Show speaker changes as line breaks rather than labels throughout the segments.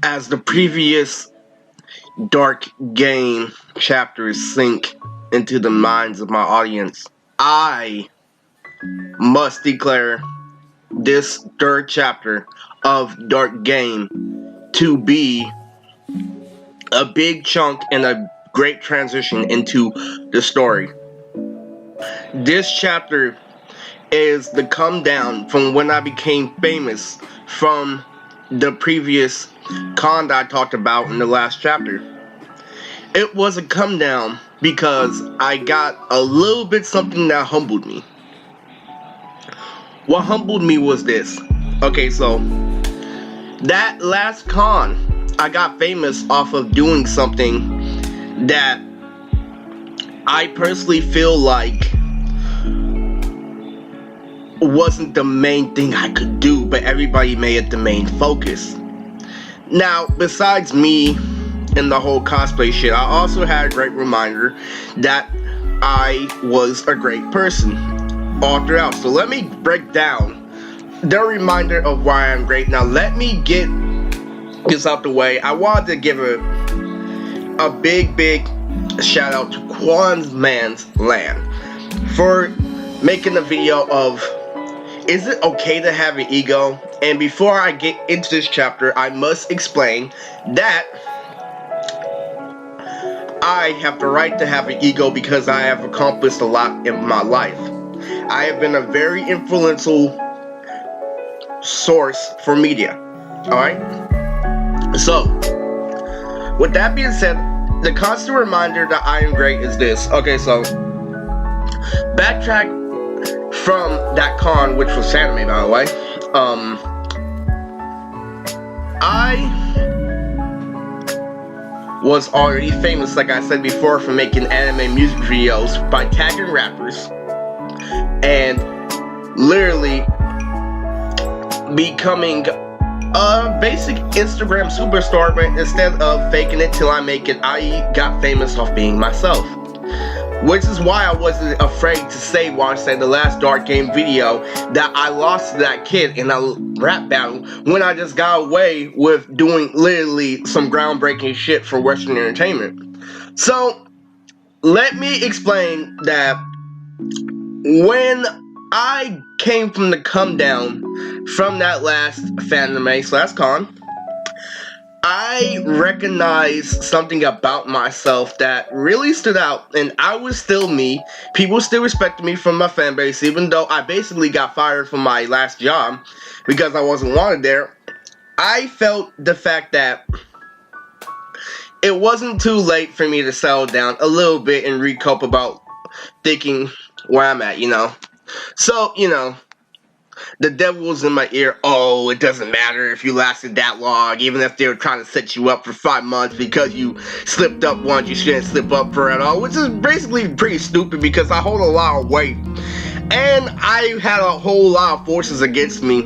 As the previous dark game chapters sink into the minds of my audience, I must declare this third chapter of Dark Game to be a big chunk and a great transition into the story. This chapter is the come down from when I became famous from the previous con that I talked about in the last chapter. It was a come down because I got a little bit something that humbled me. What humbled me was this. Okay, so that last con, I got famous off of doing something that I personally feel like wasn't the main thing I could do, but everybody made it the main focus. Now, besides me and the whole cosplay shit, I also had a great reminder that I was a great person all throughout. So let me break down the reminder of why I'm great. Now let me get this out the way. I wanted to give a big shout out to Quan's Man's Land for making a video of is it okay to have an ego? And before I get into this chapter, I must explain that I have the right to have an ego because I have accomplished a lot in my life. I have been a very influential source for media. Alright? So, with that being said, the constant reminder that I am great is this. Okay, so, backtrack from that con, which was anime, by the way. I was already famous, like I said before, for making anime music videos by tagging rappers and literally becoming a basic Instagram superstar, but instead of faking it till I make it, I got famous off being myself. Which is why I wasn't afraid to say while I said the last Dark Game video that I lost to that kid in a rap battle when I just got away with doing literally some groundbreaking shit for Western entertainment. So, let me explain that when I came from the come down from that last fanbase/con, I recognized something about myself that really stood out, and I was still me. People still respected me from my fan base, even though I basically got fired from my last job because I wasn't wanted there. I felt the fact that it wasn't too late for me to settle down a little bit and recoup about thinking where I'm at, you know. So, you know, the devil was in my ear. Oh, it doesn't matter if you lasted that long, even if they were trying to set you up for 5 months because you slipped up once, you shouldn't slip up for at all, which is basically pretty stupid because I hold a lot of weight and I had a whole lot of forces against me.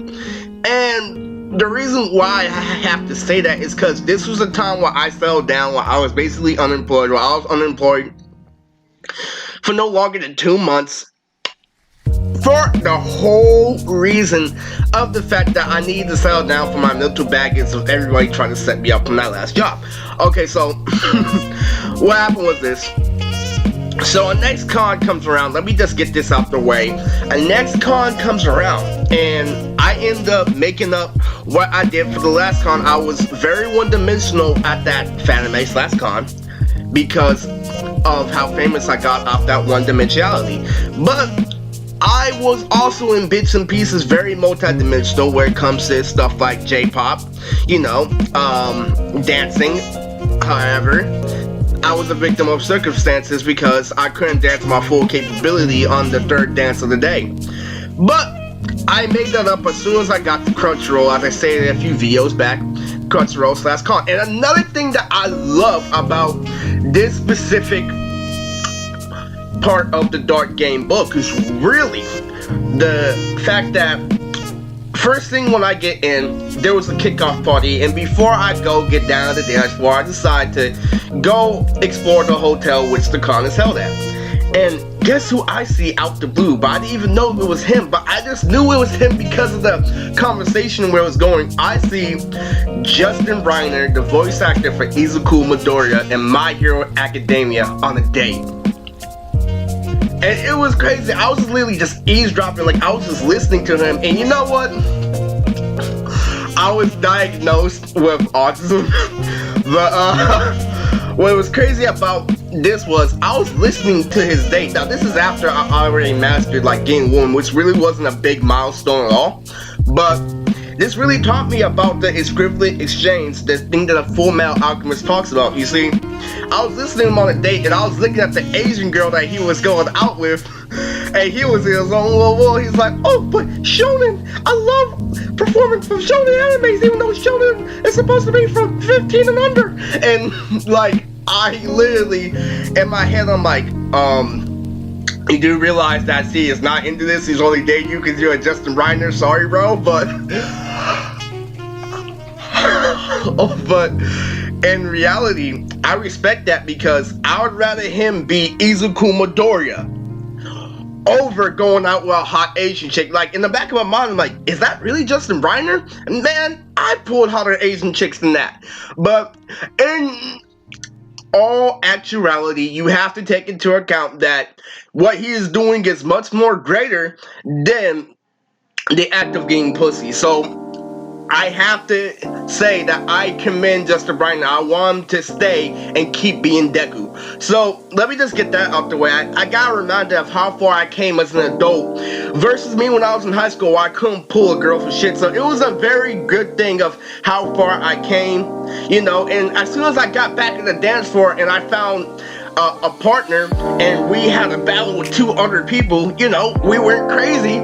And the reason why I have to say that is because this was a time where I fell down, where I was basically unemployed, where I was unemployed for no longer than 2 months. For the whole reason of the fact that I needed to settle down for my mental baggage of everybody trying to set me up from that last job. Okay, so what happened was this. So a next con comes around. Let me just get this out the way. A next con comes around, and I end up making up what I did for the last con. I was very one-dimensional at that fanbase/con because of how famous I got off that one-dimensionality. But I was also in bits and pieces very multi-dimensional where it comes to stuff like J-pop, you know, dancing. However, I was a victim of circumstances because I couldn't dance my full capability on the third dance of the day. But I made that up as soon as I got to Crunchyroll, as I stated a few videos back, Crunchyroll/con. And another thing that I love about this specific part of the Dark Game book is really the fact that first thing when I get in, there was a kickoff party, and before I go get down to the dance floor, I decide to go explore the hotel which the con is held at. And guess who I see out the blue? But I didn't even know it was him, but I just knew it was him because of the conversation where it was going. I see Justin Reiner, the voice actor for Izuku Midoriya in My Hero Academia, on a date. And it was crazy. I was literally just eavesdropping, like I was just listening to him. And you know what? I was diagnosed with autism. But what was crazy about this was I was listening to his date. Now this is after I already mastered like getting woman, which really wasn't a big milestone at all. But this really taught me about the equivalent exchange, the thing that a Full Metal Alchemist talks about. You see, I was listening to him on a date and I was looking at the Asian girl that he was going out with, and he was in his own little world. He's like, oh, but shonen, I love performing from shonen animes, even though shonen is supposed to be from 15 and under. And like, I literally, in my head, I'm like, you do realize that he is not into this. He's only dating you because you're a Justin Reiner. Sorry, bro, but but in reality, I respect that because I would rather him be Izuku Midoriya over going out with a hot Asian chick. Like, in the back of my mind, I'm like, is that really Justin Reiner? And man, I pulled hotter Asian chicks than that. But in all actuality, you have to take into account that what he is doing is much more greater than the act of getting pussy. So I have to say that I commend Justin Reiner. I want him to stay and keep being Deku. So let me just get that out the way. I got a reminder of how far I came as an adult versus me when I was in high school where I couldn't pull a girl for shit. So it was a very good thing of how far I came, you know. And as soon as I got back in the dance floor and I found a partner and we had a battle with 200 people, you know, we weren't crazy.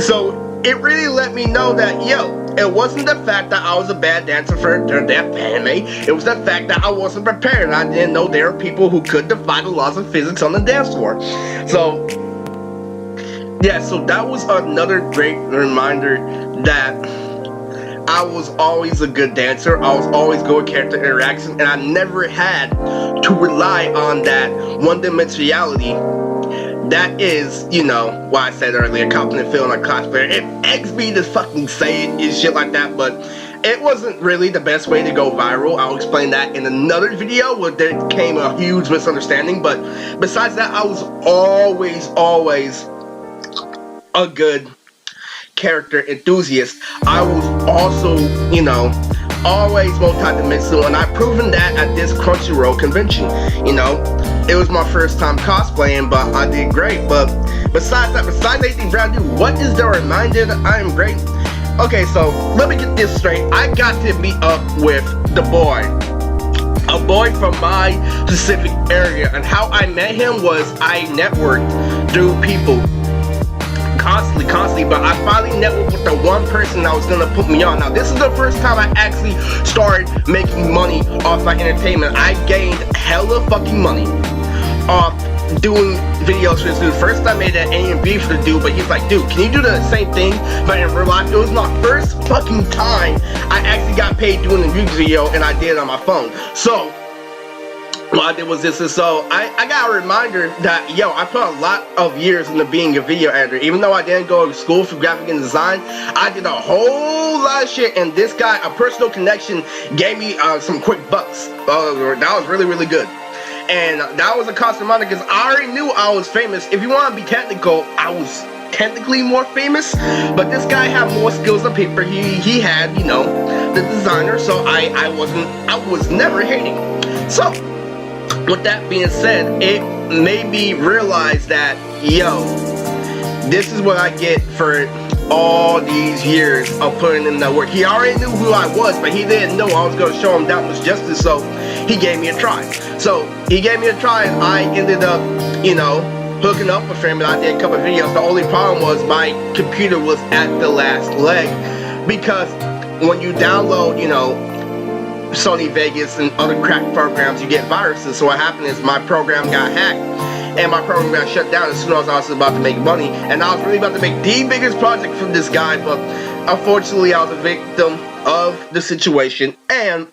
So it really let me know that, yo, it wasn't the fact that I was a bad dancer for that anime. It was the fact that I wasn't prepared. I didn't know there were people who could defy the laws of physics on the dance floor. So, yeah, so that was another great reminder that I was always a good dancer. I was always good with character interaction, and I never had to rely on that one-dimensionality. That is, you know, what I said earlier, confident feeling like cosplayer. It eggs me to fucking say it and shit like that, but it wasn't really the best way to go viral. I'll explain that in another video where there came a huge misunderstanding. But besides that, I was always a good character enthusiast. I was also, you know, always multi-dimensional, and I've proven that at this Crunchyroll convention. You know, it was my first time cosplaying, but I did great. But besides that, besides anything brand new, what is the reminder that I am great? Okay, so let me get this straight. I got to meet up with the boy, a boy from my specific area, and how I met him was I networked through people constantly, but I finally networked with the one person that was gonna put me on. Now this is the first time I actually started making money off my entertainment. I gained hella fucking money off doing videos for this dude. First I made an A and B for the dude, but he's like, dude, can you do the same thing but in real life? It was my first fucking time I actually got paid doing a music video, and I did it on my phone. So what I did was this, and so I got a reminder that, yo, I put a lot of years into being a video editor. Even though I didn't go to school for graphic and design, I did a whole lot of shit, and this guy, a personal connection, gave me some quick bucks. That was really good. And that was a constant reminder because I already knew I was famous. If you want to be technical, I was technically more famous, but this guy had more skills on paper. He had, you know, the designer, so I was never hating. So with that being said, it made me realize that, yo, this is what I get for all these years of putting in that work. He already knew who I was, but he didn't know I was going to show him that much justice, so he gave me a try. So he gave me a try, and I ended up, you know, hooking up with him, and I did a couple of videos. The only problem was my computer was at the last leg, because when you download, you know, Sony Vegas and other crack programs, you get viruses. So what happened is my program got hacked, and my program got shut down as soon as I was about to make money. And I was really about to make the biggest project from this guy, but unfortunately I was a victim of the situation, and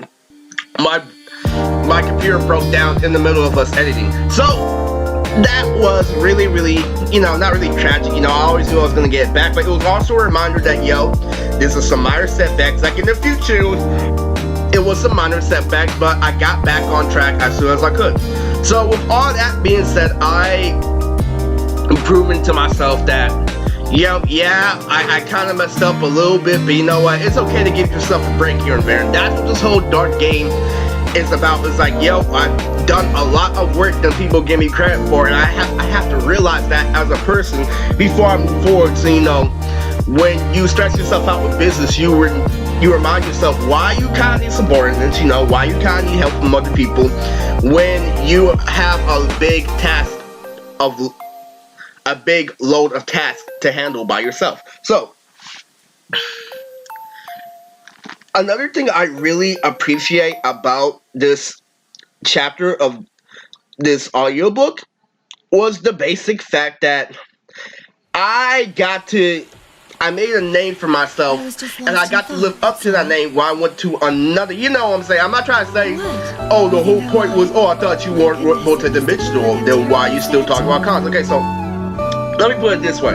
my computer broke down in the middle of us editing. So that was really, really, not really tragic. I always knew I was gonna get back, but it was also a reminder that, this is some minor setbacks. Like in the future, it was some minor setbacks, but I got back on track as soon as I could. So with all that being said, I proven to myself that, I kind of messed up a little bit, but you know what? It's okay to give yourself a break here and there. And that's what this whole Dark game is about. It's like, I've done a lot of work that people give me credit for, and I have to realize that as a person before I move forward. So, when you stress yourself out with business, you remind yourself why you kind of need subordinates, why you kind of need help from other people when you have a big load of tasks to handle by yourself. So, another thing I really appreciate about this chapter of this audiobook was the basic fact that I made a name for myself, and I got to live up to that name while I went to another, what I'm saying? I'm not trying to say, the whole point was, I thought you weren't multi-dimensional, then why are you still talking about cons? Okay, so, let me put it this way.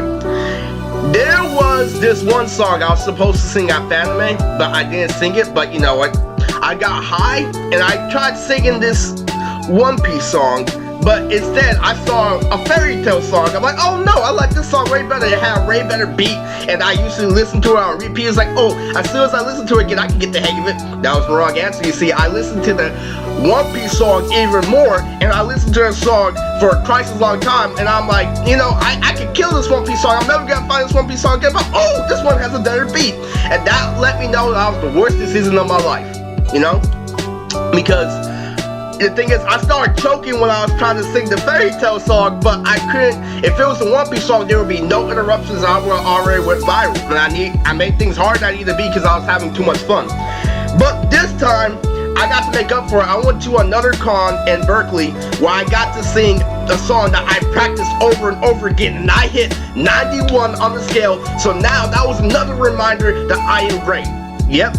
There was this one song I was supposed to sing at Fanbase, but I didn't sing it, but you know what? I got high, and I tried singing this One Piece song, but instead I saw a fairy tale song. I'm like, oh no, I like this song way better. It had a way better beat, and I used to listen to it on repeat. It's like, as soon as I listen to it again, I can get the hang of it. That was the wrong answer. You see, I listened to the One Piece song even more, and I listened to a song for twice as long time, and I'm like, I could kill this One Piece song. I'm never gonna find this One Piece song again, but this one has a better beat. And that let me know that was the worst decision of my life, because the thing is, I started choking when I was trying to sing the fairy tale song, but I couldn't. If it was the One Piece song, there would be no interruptions. I would already went viral, and I made things harder than I needed to be because I was having too much fun. But this time, I got to make up for it. I went to another con in Berkeley where I got to sing a song that I practiced over and over again, and I hit 91 on the scale. So now that was another reminder that I am great. Yep.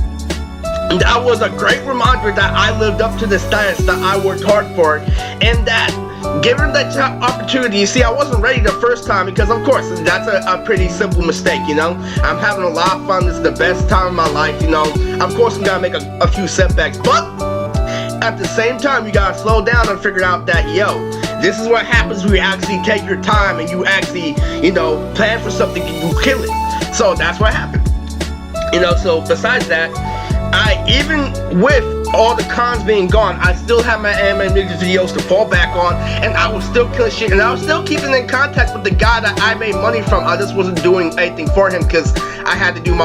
That was a great reminder that I lived up to the status that I worked hard for, and that given that opportunity, you see, I wasn't ready the first time because, of course, that's a pretty simple mistake, I'm having a lot of fun. This is the best time of my life, Of course, I'm gonna make a few setbacks, but at the same time, you gotta slow down and figure out that, this is what happens when you actually take your time and you actually, plan for something and you kill it. So that's what happened. So besides that, even with all the cons being gone, I still have my anime ninja videos to fall back on, and I was still killing shit, and I was still keeping in contact with the guy that I made money from. I just wasn't doing anything for him because I had to use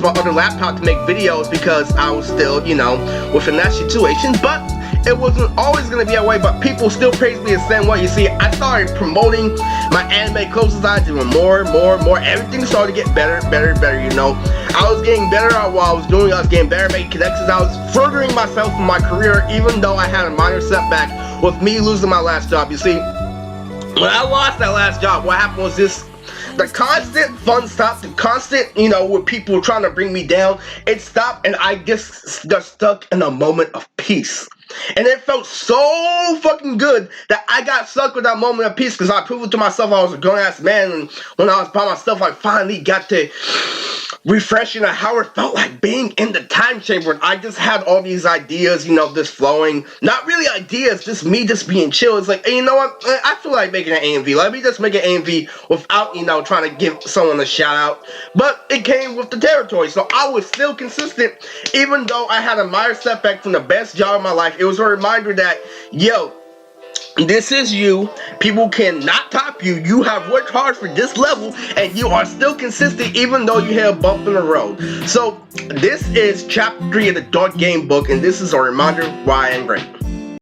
my other laptop to make videos because I was still, within that situation. But it wasn't always going to be that way, but people still praise me the same way. You see, I started promoting my anime close designs doing more. Everything started to get better. I was getting better at what I was doing. I was getting better at making connections. I was furthering myself in my career, even though I had a minor setback with me losing my last job. You see, when I lost that last job, what happened was this. The constant fun stopped, the constant, with people trying to bring me down, it stopped, and I just got stuck in a moment of peace. And it felt so fucking good that I got stuck with that moment of peace because I proved to myself I was a grown-ass man, and when I was by myself, I finally got to refreshing on how it felt like being in the time chamber. And I just had all these ideas, just flowing. Not really ideas, just me just being chill. It's like, hey, you know what? I feel like making an AMV. Let me just make an AMV without, trying to give someone a shout out. But it came with the territory. So I was still consistent, even though I had a minor setback from the best job of my life. It was a reminder that, this is you. People cannot top you. You have worked hard for this level, and you are still consistent even though you hit a bump in the road. So this is chapter 3 of the Dark Game book, and this is a reminder why I am great.